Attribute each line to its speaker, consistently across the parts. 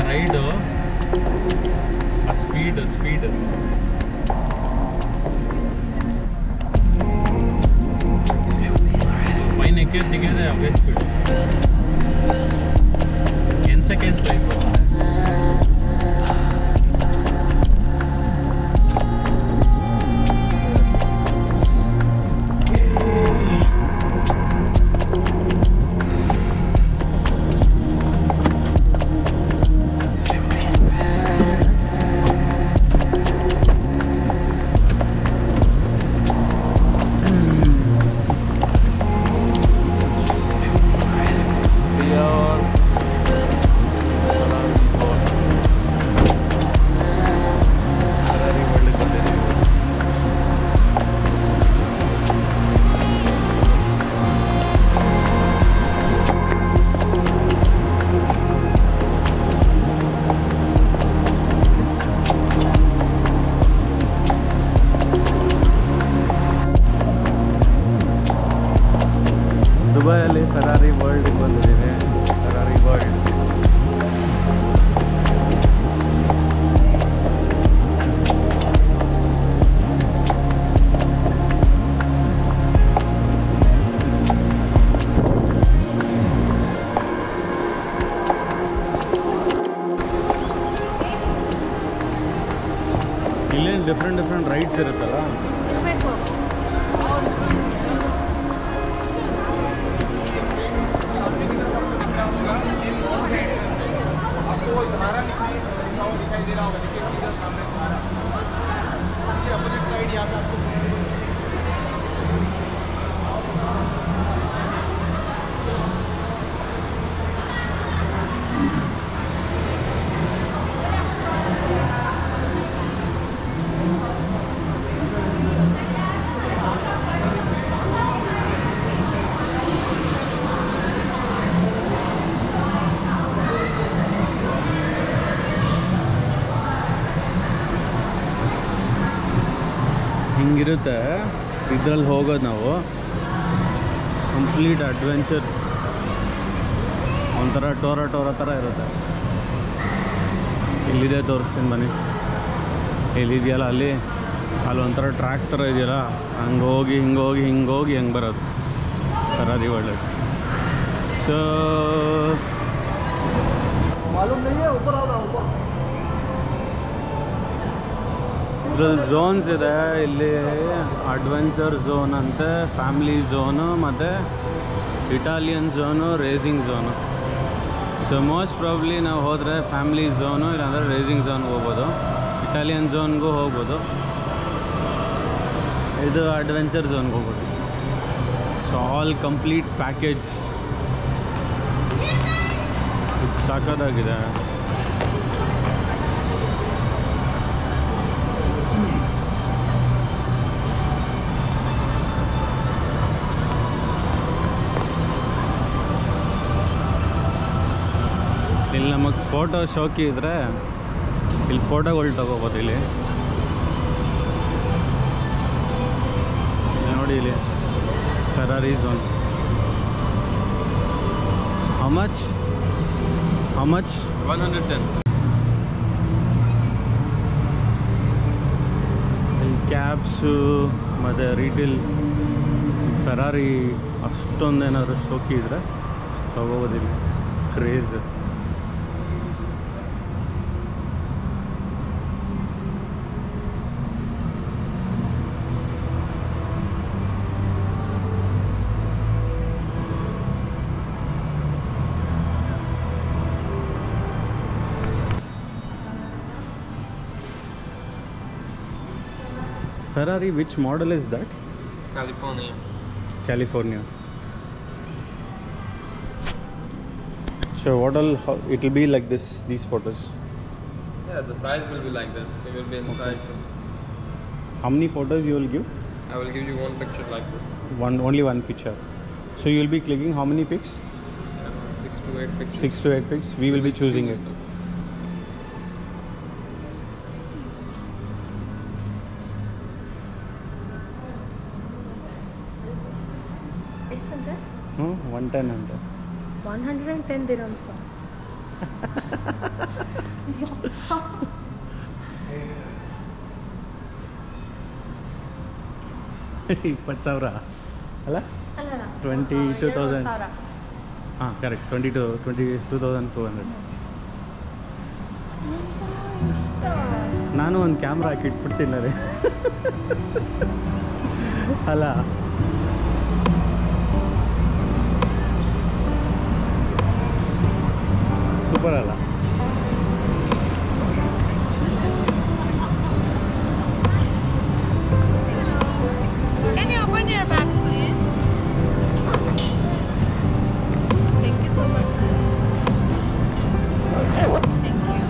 Speaker 1: Raid ಆ speed ಪೈನ ಎಕ್ಕಿದ್ದಿಗೆ ಅವೇ speed 10 seconds like ದುಬೈಯಲ್ಲಿ Ferrari ವರ್ಲ್ಡ್ಗೆ ಬಂದಿದ್ದೀನಿ. Ferrari world ಇಲ್ಲೇನು ಡಿಫ್ರೆಂಟ್ ರೈಡ್ಸ್ ಇರುತ್ತಲ್ಲ. ಹಿಂಗಿರುತ್ತೆ ಇದ್ರಲ್ಲಿ ಹೋಗೋದು ನಾವು. ಕಂಪ್ಲೀಟ್ ಅಡ್ವೆಂಚರ್, ಒಂಥರ ಟೋರ ಥರ ಇರುತ್ತೆ. ಇಲ್ಲಿದೆ ತೋರಿಸ್ತೀನಿ ಬನ್ನಿ. ಇಲ್ಲಿದೆಯಲ್ಲ ಅಲ್ಲಿ ಒಂಥರ ಟ್ರ್ಯಾಕ್ ಥರ ಇದೆಯಲ್ಲ, ಹಿಂಗೋಗಿ ಹಿಂಗೆ ಬರೋದು ಫೆರಾರಿ ವರ್ಲ್ಡ್. ಸೊ ಇದ್ರಲ್ಲಿ ಝೋನ್ಸ್ ಇದೆ. ಇಲ್ಲಿ ಅಡ್ವೆಂಚರ್ ಝೋನ್ ಅಂತೆ, ಫ್ಯಾಮಿಲಿ ಝೋನು ಮತ್ತು Italian zone, racing zone. So most probably ನಾವು ಹೋದರೆ ಫ್ಯಾಮಿಲಿ ಝೋನು ಇಲ್ಲಾಂದರೆ ರೇಸಿಂಗ್ ಝೋನ್ಗೆ ಹೋಗ್ಬೋದು, ಇಟಾಲಿಯನ್ ಝೋನ್ಗೂ ಹೋಗ್ಬೋದು, ಇದು ಅಡ್ವೆಂಚರ್ ಝೋನ್ಗೆ ಹೋಗ್ಬೋದು. ಸೊ ಆಲ್ ಕಂಪ್ಲೀಟ್ ಪ್ಯಾಕೇಜ್ ಸಾಕಾಗಿದೆ. ಇಲ್ಲಿ ನಮಗೆ ಫೋಟೋ ಶೋಕಿ ಇದ್ದರೆ ಇಲ್ಲಿ ಫೋಟೋಗಳು ತಗೋಬೋದು. ಇಲ್ಲಿ ನೋಡಿ, ಇಲ್ಲಿ ಫೆರಾರಿ ಝೋನ್. How much 110. ಇಲ್ಲಿ ಕ್ಯಾಬ್ಸು ಮತ್ತು ರೀಟೇಲ್ ಫೆರಾರಿ ಅಷ್ಟೊಂದೇನಾದರೂ ಶೋಕಿ ಇದ್ದರೆ ತಗೋಬೋದಿಲ್ಲ. Craze. Ferrari, which model is that? California. So what all, it will be like this, these photos?
Speaker 2: Yeah, the size will be like this. It will be inside. Okay.
Speaker 1: How many photos you will give?
Speaker 2: I will give you one picture like this.
Speaker 1: Only one picture. So you will be clicking how many pics?
Speaker 2: 6 to 8 pictures.
Speaker 1: 6 to 8 pics. We will be choosing it.
Speaker 3: $110
Speaker 1: 110
Speaker 3: 110 dirhams.
Speaker 1: 20,000 ಅಲ್ಲ 22,000 ಹಾಂ correct 22,200. ನಾನು ಒಂದು camera ಹಾಕಿ ಇಟ್ಬಿಡ್ತೀನಿ ರೀ ಅಲ್ಲ. Super ಅಲ್ಲ?
Speaker 3: Can you open your bags, please? Thank you so much. Thank you.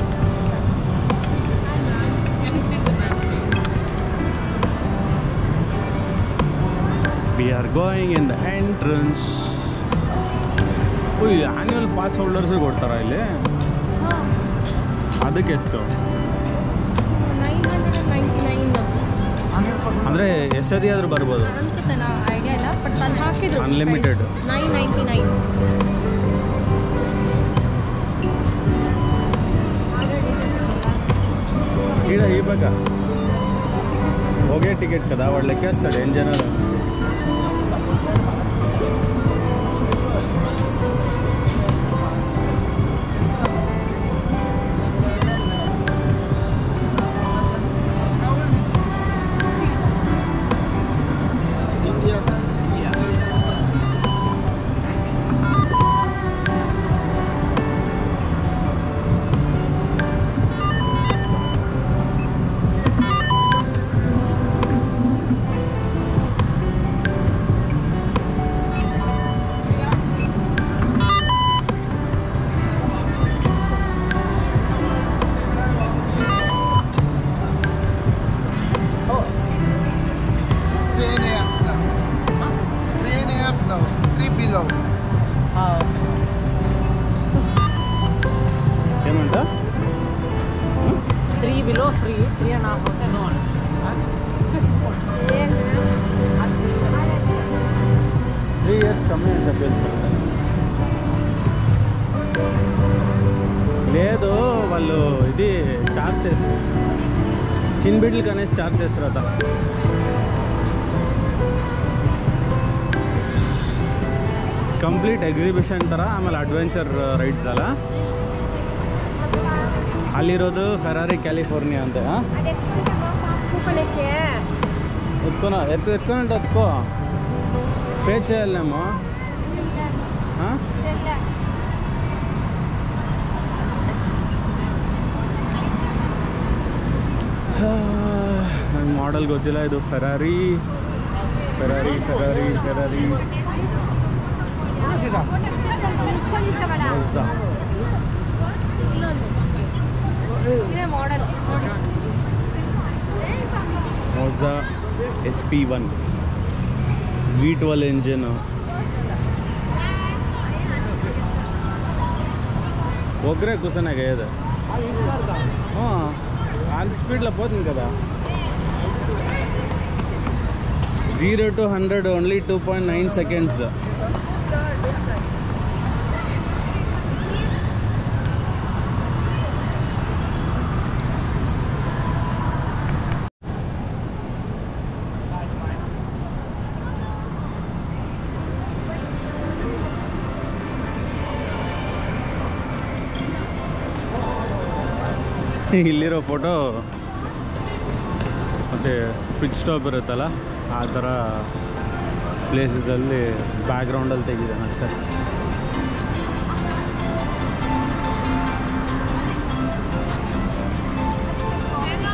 Speaker 3: Can you check the bag, please?
Speaker 1: We are going in the entrance. ಓಯ್ annual pass ಹೋಲ್ಡರ್ಸಿಗೆ ಕೊಡ್ತಾರ ಇಲ್ಲಿ? ಅದಕ್ಕೆ ಎಷ್ಟು?
Speaker 3: 999.
Speaker 1: ಅಂದರೆ ಎಷ್ಟದಿ ಆದರೂ ಬರ್ಬೋದು
Speaker 3: ಅನ್ಸುತ್ತೆ, ನಾ ಐಡಿಯಾ ಇಲ್ಲ, ಬಟ್ ಅಲ್ಲಿ ಹಾಕಿದ್ರು
Speaker 1: ಅನ್ಲಿಮಿಟೆಡ್
Speaker 3: 999.
Speaker 1: ఈడ ఈ పక్క ఒకే టికెట్ కదా వాడు లెక్కేస్తాడు ఏం జనాలు. ఏమంట
Speaker 4: 3 below free, 3.5 okay, no.
Speaker 1: 3 years కమ్మే అని చెప్పేసి లేదు వాళ్ళు ఇది ಚಾರ್ಜ್ చేస్తారు చిన్న బిడ్డలకి అనేసి ಚಾರ್ಜ್ చేస్తారట. ಕಂಪ್ಲೀಟ್ ಎಕ್ಸಿಬಿಷನ್ ಥರ, ಆಮೇಲೆ ಅಡ್ವೆಂಚರ್ ರೈಡ್ಸ್ ಅಲ್ಲ. ಅಲ್ಲಿರೋದು ಫೆರಾರಿ ಕ್ಯಾಲಿಫೋರ್ನಿಯಾ ಅಂತ. ఎత్తుకోనంటే ఎత్తుకో పే చేయాలేమో. ನಂಗೆ ಮಾಡೆಲ್ ಗೊತ್ತಿಲ್ಲ. ಇದು Ferrari Ferrari Ferrari Ferrari Mazda SP1 V12 engine. ఒక్కరే కూర్చొని కదా. అంత స్పీడ్లో పోతుంది కదా. 0 to 100 only 2.9 seconds. ಇಲ್ಲಿರೋ ಫೋಟೋ ಮತ್ತು ಪಿಚ್ ಸ್ಟಾಪ್ ಇರುತ್ತಲ್ಲ ಆ ಥರ ಪ್ಲೇಸಸಲ್ಲಿ ಬ್ಯಾಕ್ಗ್ರೌಂಡಲ್ಲಿ ತೆಗಿದ್ದಾನೆ ಅಷ್ಟೇ.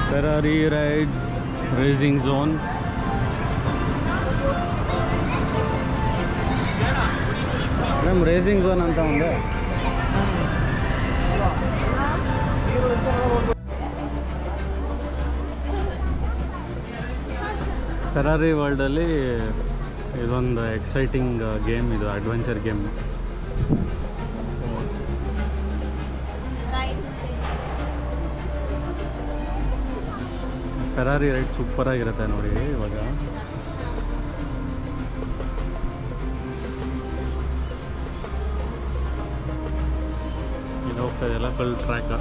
Speaker 1: Ferrari rides racing zone. ನಮ್ಮ ರೇಸಿಂಗ್ ಝೋನ್ ಅಂತ ಒಂದು ಫೆರಾರಿ ವರ್ಲ್ಡಲ್ಲಿ ಇದೊಂದು ಎಕ್ಸೈಟಿಂಗ್ ಗೇಮ್. ಇದು ಅಡ್ವೆಂಚರ್ ಗೇಮ್. ಫೆರಾರಿ ರೈಡ್ ಸೂಪರಾಗಿರುತ್ತೆ ನೋಡಿ. ಇವಾಗ ಇದು ಹೋಗ್ತಾಯಿದೆ ಎಲ್ಲ ಫುಲ್ ಟ್ರ್ಯಾಕ್.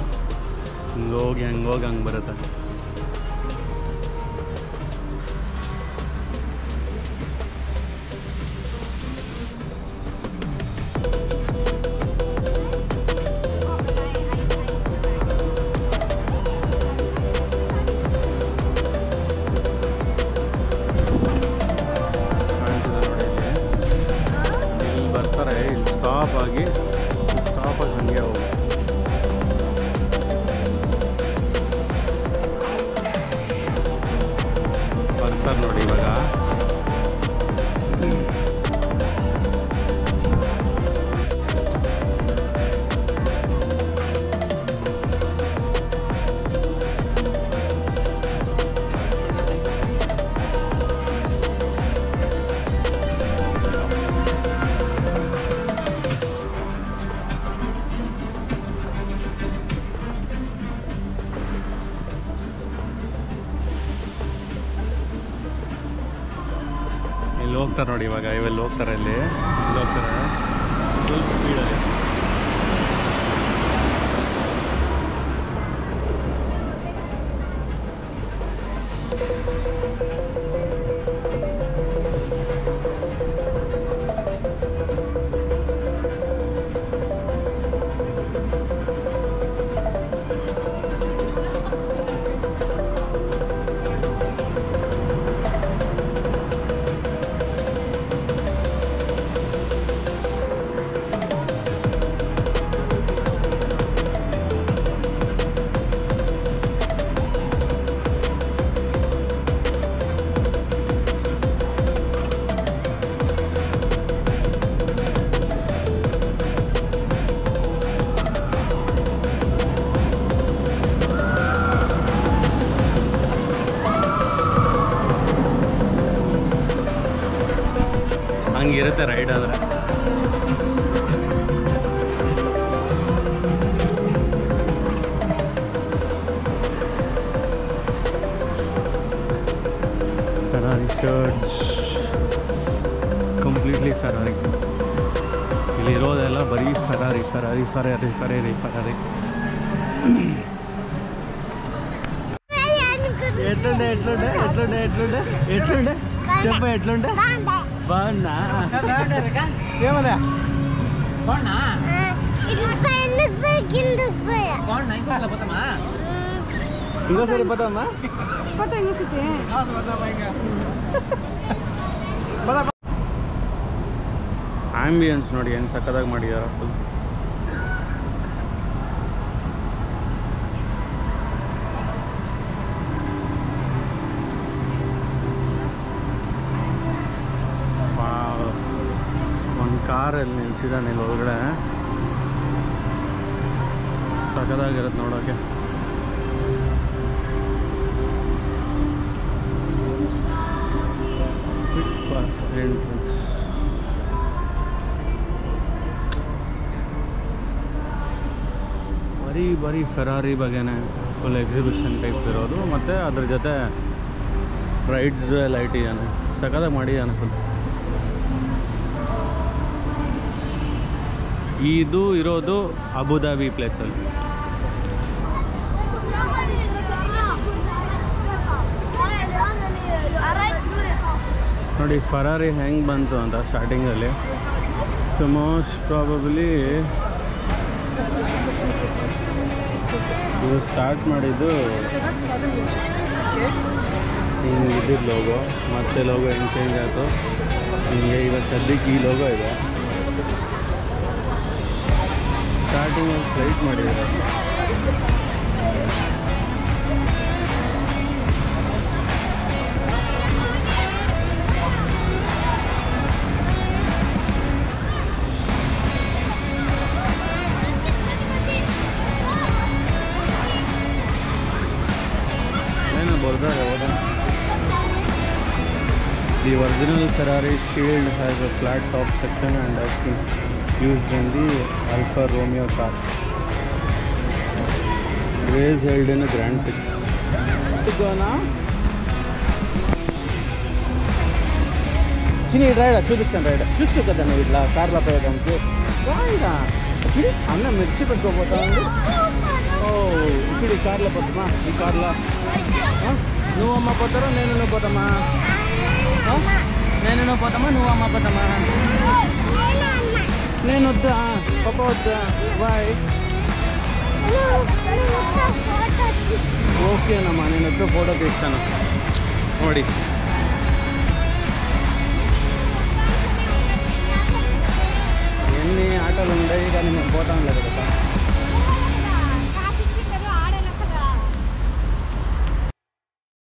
Speaker 1: ಹಿಂಗೋಗಿ ಹಂಗೆ ಬರುತ್ತೆ. ಹೋಗ್ತಾರೆ ನೋಡಿ ಇವಾಗ ಇವೆಲ್ಲ ಹೋಗ್ತಾರೆ ಇಲ್ಲಿ ಹೋಗ್ತಾರೆ ಫುಲ್ ಸ್ಪೀಡಲ್ಲಿ. ಹಂಗಿರುತ್ತೆ ರೈಡ್ ಆದರೆ. Ferrari shirts completely Ferrari. ಇಲ್ಲಿರೋದೆಲ್ಲ ಬರೀ Ferrari Ferrari Ferrari Ferrari Ferrari. ఎట్లుండే ఎట్లుండే ఎట్లుండే ఎట్లుండే ఎట్లుండే చెప్ప ఎట్లుండే బాగున్నా ఏమదా బాగున్నా ఇంకోసారి పోతామా ಆಂಬಿಯನ್ಸ್ ನೋಡಿ ಏನು ಸಕ್ಕದಾಗಿ ಮಾಡಿದಾರ ಫುಲ್. ಒಂದು ಕಾರಲ್ಲಿ ನಿಲ್ಸಿದ್ದಾನೆ ಇಲ್ಲಿ ಒಳಗಡೆ, ಸಕ್ಕದಾಗಿರುತ್ತೆ ನೋಡೋಕ್ಕೆ. ಎಂಟ್ರೆನ್ಸ್ ಬರೀ ಫೆರಾರಿ ಬಗ್ಗೆನೇ ಫುಲ್ ಎಕ್ಸಿಬಿಷನ್ ಟೈಪ್ ಇರೋದು, ಮತ್ತು ಅದ್ರ ಜೊತೆ ರೈಡ್ಸ್ ಎಲ್ಲ ಇಟ್ಟಿದ್ದಾನೆ, ಸಕ್ಕದಾಗಿ ಮಾಡಿದ್ದಾನೆ ಫುಲ್. ಇದು ಇರೋದು ಅಬುಧಾಬಿ ಪ್ಲೇಸಲ್ಲಿ. ನೋಡಿ ಫೆರಾರಿ ಹೆಂಗೆ ಬಂತು ಅಂತ ಸ್ಟಾರ್ಟಿಂಗಲ್ಲಿ. ಸೊ ಮೋಸ್ಟ್ ಪ್ರಾಬಬ್ಲಿ ಇದು ಸ್ಟಾರ್ಟ್ ಮಾಡಿದ್ದು ಹಿಂಗೆ ಇದ್ದಿದ್ದು ಲೋಗೋ, ಮತ್ತೆ ಲೋಗೋ ಹೆಂಗೆ ಚೇಂಜ್ ಆಯಿತು ಹಿಂಗೆ ಇವಾಗ ಸದ್ಯಕ್ಕೆ ಈ ಲೋಗೋ ಇದೆ. ಸ್ಟಾರ್ಟಿಂಗ್ ಫ್ಲೈಟ್ ಮಾಡಿದ್ದಾರೆ. ಏನು ಬೋಲ್ತಾರೆ ಹೋದ. The original Ferrari Shield has a flat top section and has been used in the Alfa Romeo cars. Race held in a Grand Prix. Chini ride, చూపిస్తాను రైడ్. చూసు కదా నువ్వు ఇట్లా కార్లో పోయేదానికి రాయిడా. చూడు అన్న మిర్చి పెట్టుకోపోతానండి. ఓ చూడు ఈ కార్లో పోతామా, ఈ కార్లో నువ్వు అమ్మ పోతారో నేను నువ్వు పోతామా, నేను నువ్వు పోతామా నువ్వు అమ్మ పోతామా. నేను వద్దా పాప వద్దా బాయ్. ఓకేనమ్మా నేను వద్ద ఫోటో తీస్తాను. ನೋಡಿ ఎన్ని ఆటోలు ఉన్నాయి కానీ మేము పోతాం లేదు.